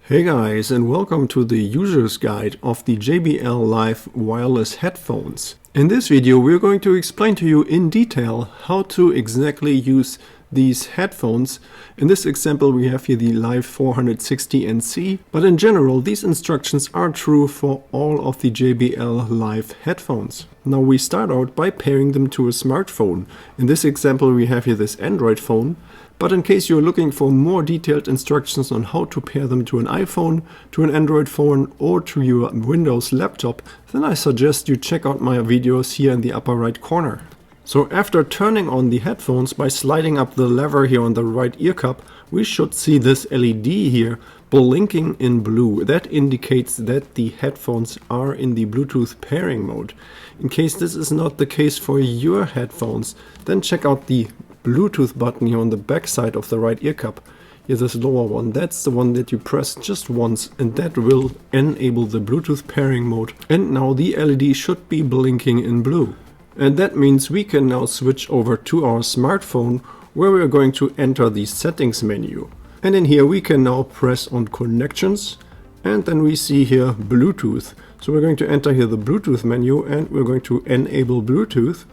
Hey guys, and welcome to the user's guide of the JBL Live wireless headphones. In this video we're going to explain to you in detail how to exactly use these headphones. In this example we have here the Live 460NC, but in general these instructions are true for all of the JBL Live headphones. Now we start out by pairing them to a smartphone. In this example we have here this Android phone, but in case you're looking for more detailed instructions on how to pair them to an iPhone, to an Android phone or to your Windows laptop, then I suggest you check out my videos here in the upper right corner. So after turning on the headphones by sliding up the lever here on the right ear cup, we should see this LED here blinking in blue. That indicates that the headphones are in the Bluetooth pairing mode. In case this is not the case for your headphones, then check out the Bluetooth button here on the back side of the right ear cup. Here, this lower one, that's the one that you press just once, and that will enable the Bluetooth pairing mode. And now the LED should be blinking in blue. And that means we can now switch over to our smartphone, where we are going to enter the settings menu. And in here we can now press on connections, and then we see here Bluetooth. So we're going to enter here the Bluetooth menu and we're going to enable Bluetooth.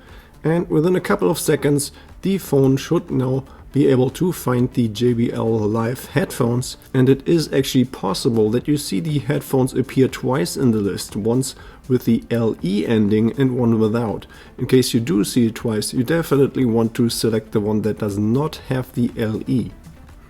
And within a couple of seconds the phone should now be able to find the JBL Live headphones, and it is actually possible that you see the headphones appear twice in the list, once with the LE ending and one without. In case you do see it twice, you definitely want to select the one that does not have the LE.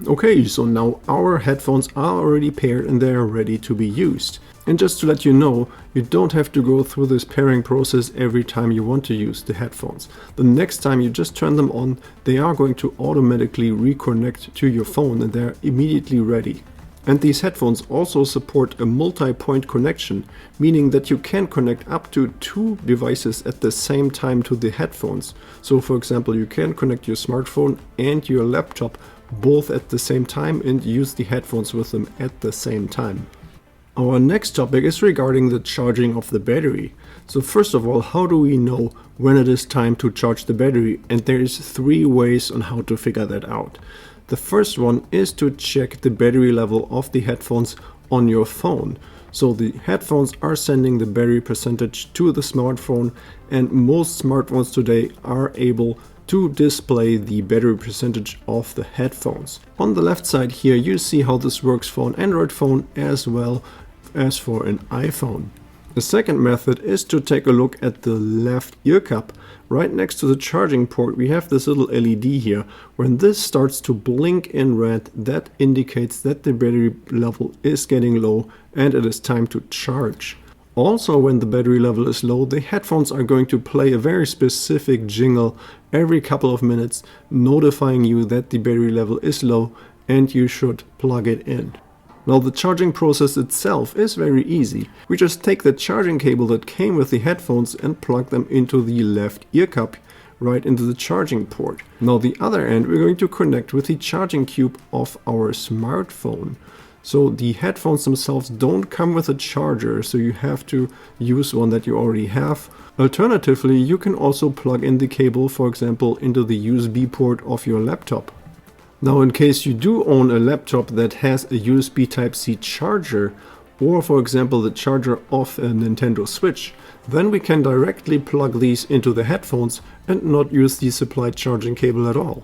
Okay, so now our headphones are already paired and they are ready to be used. And just to let you know, you don't have to go through this pairing process every time you want to use the headphones. The next time you just turn them on, they are going to automatically reconnect to your phone and they're immediately ready. And these headphones also support a multi-point connection, meaning that you can connect up to 2 devices at the same time to the headphones. So for example, you can connect your smartphone and your laptop both at the same time and use the headphones with them at the same time. Our next topic is regarding the charging of the battery. So first of all, how do we know when it is time to charge the battery? And there is 3 ways on how to figure that out. The first one is to check the battery level of the headphones on your phone. So the headphones are sending the battery percentage to the smartphone, and most smartphones today are able to display the battery percentage of the headphones. On the left side here you see how this works for an Android phone as well as for an iPhone. The second method is to take a look at the left ear cup. Right next to the charging port we have this little LED here. When this starts to blink in red, that indicates that the battery level is getting low and it is time to charge. Also, when the battery level is low, the headphones are going to play a very specific jingle every couple of minutes, notifying you that the battery level is low and you should plug it in. Now the charging process itself is very easy. We just take the charging cable that came with the headphones and plug them into the left ear cup, right into the charging port. Now the other end we're going to connect with the charging cube of our smartphone. So the headphones themselves don't come with a charger, so you have to use one that you already have. Alternatively, you can also plug in the cable, for example, into the USB port of your laptop. Now in case you do own a laptop that has a USB Type-C charger, or for example the charger of a Nintendo Switch, then we can directly plug these into the headphones and not use the supplied charging cable at all.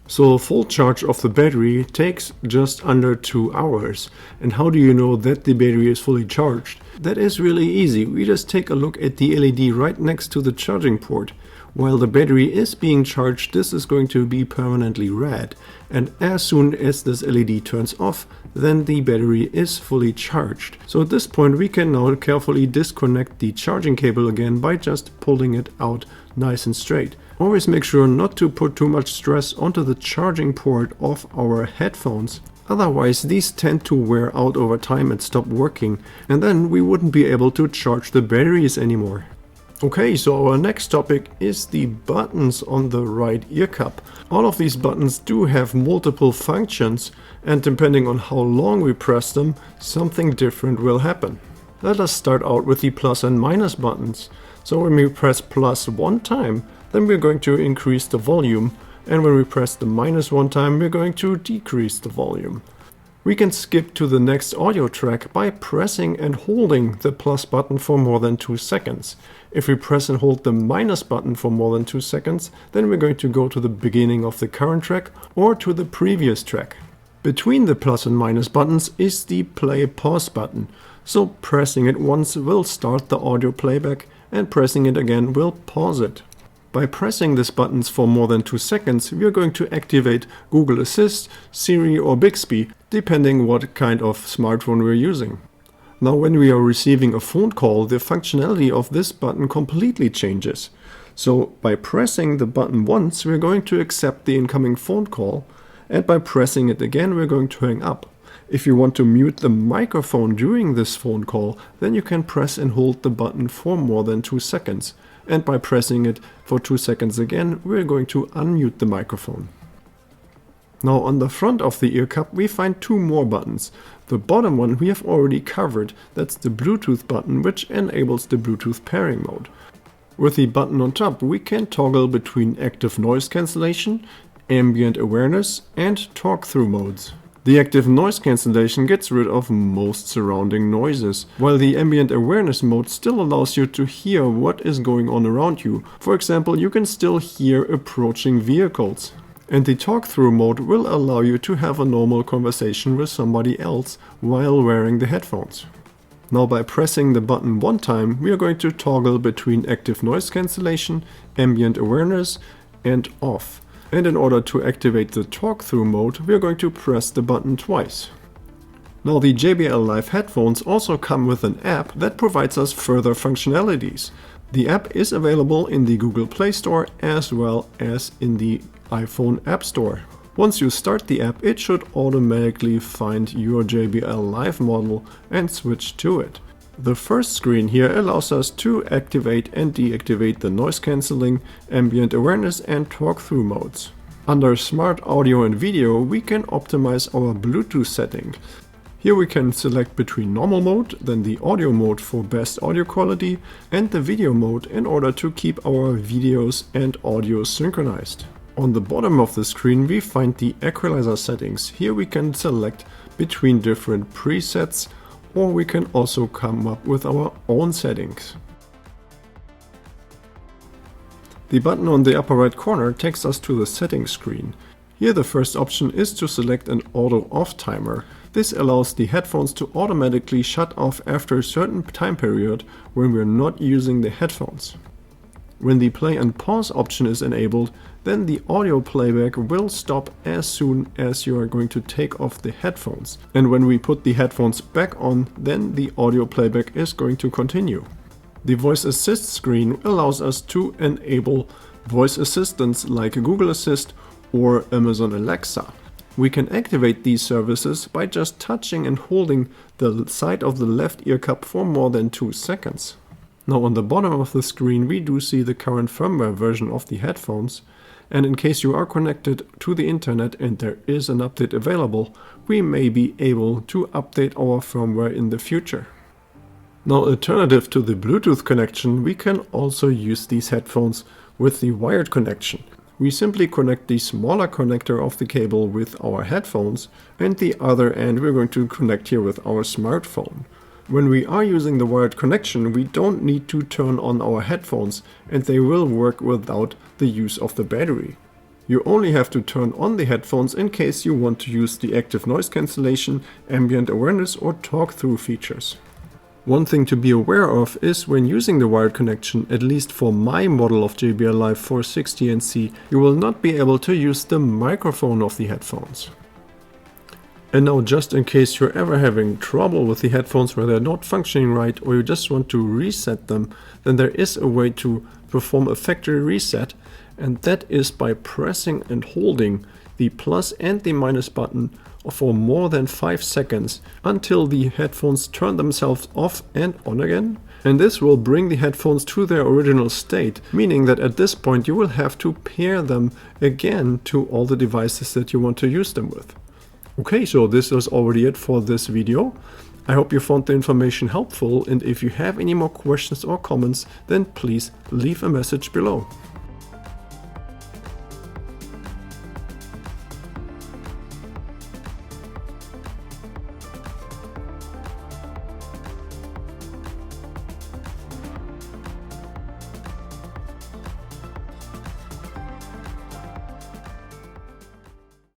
So a full charge of the battery takes just under 2 hours. And how do you know that the battery is fully charged? That is really easy. We just take a look at the LED right next to the charging port. While the battery is being charged, this is going to be permanently red. And as soon as this LED turns off, then the battery is fully charged. So at this point we can now carefully disconnect the charging cable again by just pulling it out nice and straight. Always make sure not to put too much stress onto the charging port of our headphones. Otherwise these tend to wear out over time and stop working, and then we wouldn't be able to charge the batteries anymore. Okay, so our next topic is the buttons on the right ear cup. All of these buttons do have multiple functions, and depending on how long we press them, something different will happen. Let us start out with the plus and minus buttons. So when we press plus 1 time, then we're going to increase the volume, and when we press the minus 1 time, we're going to decrease the volume. We can skip to the next audio track by pressing and holding the plus button for more than 2 seconds. If we press and hold the minus button for more than 2 seconds, then we're going to go to the beginning of the current track or to the previous track. Between the plus and minus buttons is the play pause button, so pressing it once will start the audio playback and pressing it again will pause it. By pressing these buttons for more than 2 seconds, we are going to activate Google Assist, Siri or Bixby, depending what kind of smartphone we're using. Now when we are receiving a phone call, the functionality of this button completely changes. So by pressing the button once, we're going to accept the incoming phone call, and by pressing it again, we're going to hang up. If you want to mute the microphone during this phone call, then you can press and hold the button for more than 2 seconds. And by pressing it for 2 seconds again, we're going to unmute the microphone. Now on the front of the ear cup we find 2 more buttons. The bottom one we have already covered, that's the Bluetooth button, which enables the Bluetooth pairing mode. With the button on top we can toggle between active noise cancellation, ambient awareness and talk-through modes. The active noise cancellation gets rid of most surrounding noises, while the ambient awareness mode still allows you to hear what is going on around you. For example, you can still hear approaching vehicles. And the talk-through mode will allow you to have a normal conversation with somebody else while wearing the headphones. Now by pressing the button one time, we are going to toggle between active noise cancellation, ambient awareness and off. And in order to activate the talk-through mode, we are going to press the button twice. Now the JBL Live Headphones also come with an app that provides us further functionalities. The app is available in the Google Play Store as well as in the iPhone App Store. Once you start the app, it should automatically find your JBL Live model and switch to it. The first screen here allows us to activate and deactivate the noise cancelling, ambient awareness and talk-through modes. Under Smart Audio and Video we can optimize our Bluetooth setting. Here we can select between normal mode, then the audio mode for best audio quality and the video mode in order to keep our videos and audio synchronized. On the bottom of the screen we find the equalizer settings. Here we can select between different presets, or we can also come up with our own settings. The button on the upper right corner takes us to the settings screen. Here the first option is to select an auto off timer. This allows the headphones to automatically shut off after a certain time period when we're not using the headphones. When the play and pause option is enabled, then the audio playback will stop as soon as you are going to take off the headphones. And when we put the headphones back on, then the audio playback is going to continue. The voice assist screen allows us to enable voice assistants like Google Assist or Amazon Alexa. We can activate these services by just touching and holding the side of the left ear cup for more than 2 seconds. Now on the bottom of the screen we do see the current firmware version of the headphones, and in case you are connected to the internet and there is an update available, we may be able to update our firmware in the future. Now, alternative to the Bluetooth connection, we can also use these headphones with the wired connection. We simply connect the smaller connector of the cable with our headphones, and the other end we're going to connect here with our smartphone. When we are using the wired connection, we don't need to turn on our headphones, and they will work without the use of the battery. You only have to turn on the headphones in case you want to use the active noise cancellation, ambient awareness or talk-through features. One thing to be aware of is when using the wired connection, at least for my model of JBL Live 460NC, you will not be able to use the microphone of the headphones. And now, just in case you're ever having trouble with the headphones where they're not functioning right, or you just want to reset them, then there is a way to perform a factory reset, and that is by pressing and holding the plus and the minus button for more than 5 seconds until the headphones turn themselves off and on again. And this will bring the headphones to their original state, meaning that at this point you will have to pair them again to all the devices that you want to use them with. Okay, so this is already it for this video. I hope you found the information helpful, and if you have any more questions or comments, then please leave a message below.